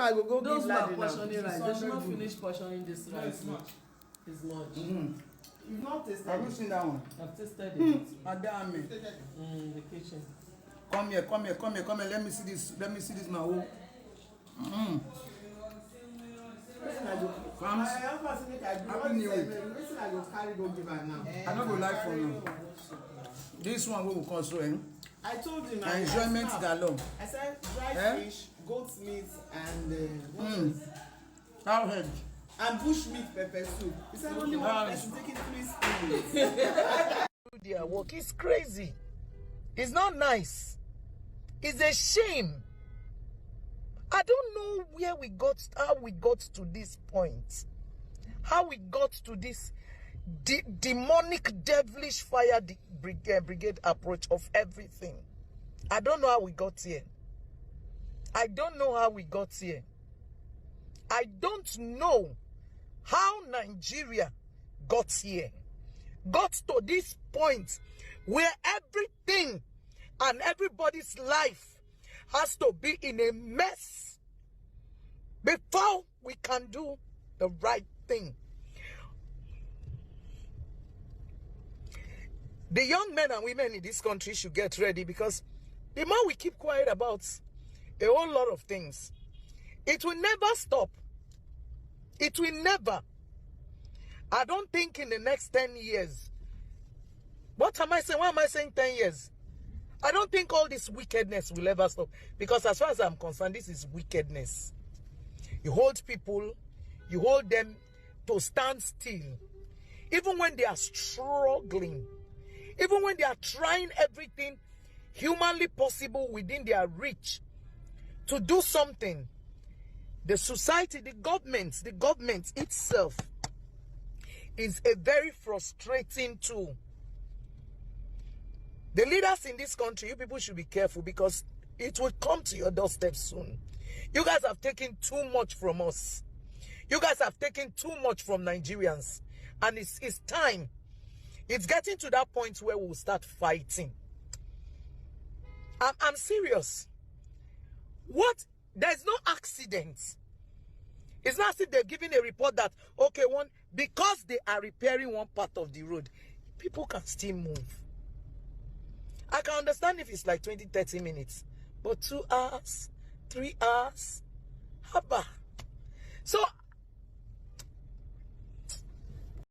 I will go those give who are Ladi now. portioning rice, they should not finish portioning this rice. It's much. You've not tasted. Have you seen that one? I've tasted it. Ameh. The kitchen. Come here. Let me see this. My whole. I Happy New Week. I go carry go give her now. I don't go like for you. This one will cost you. I told him. Enjoyment galore. I said dry fish, goat meat, and Cow head. and bush meat pepper soup. He said only one person taking 3 spoons. Their work is crazy. It's not nice. It's a shame. I don't know how we got to this point. How we got to this demonic, devilish fire brigade approach of everything. I don't know how we got here. I don't know how we got here. I don't know how Nigeria got here. Got to this point where everything and everybody's life has to be in a mess before we can do the right thing. The young men and women in this country should get ready, because the more we keep quiet about a whole lot of things, it will never stop. It will never. I don't think in the next 10 years. What am I saying? Why am I saying 10 years? I don't think all this wickedness will ever stop. Because as far as I'm concerned, this is wickedness. You hold people, you hold them to stand still. Even when they are struggling. Even when they are trying everything humanly possible within their reach to do something. The society, the government itself is a very frustrating tool. The leaders in this country, you people should be careful, because it will come to your doorstep soon. You guys have taken too much from us. You guys have taken too much from Nigerians. And it's time. It's getting to that point where we'll start fighting. I'm serious. What? There's no accident. It's not as if they're giving a report that, okay, because they are repairing one part of the road, people can still move. I can understand if it's like 20, 30 minutes. But 2 hours, 3 hours, haba. So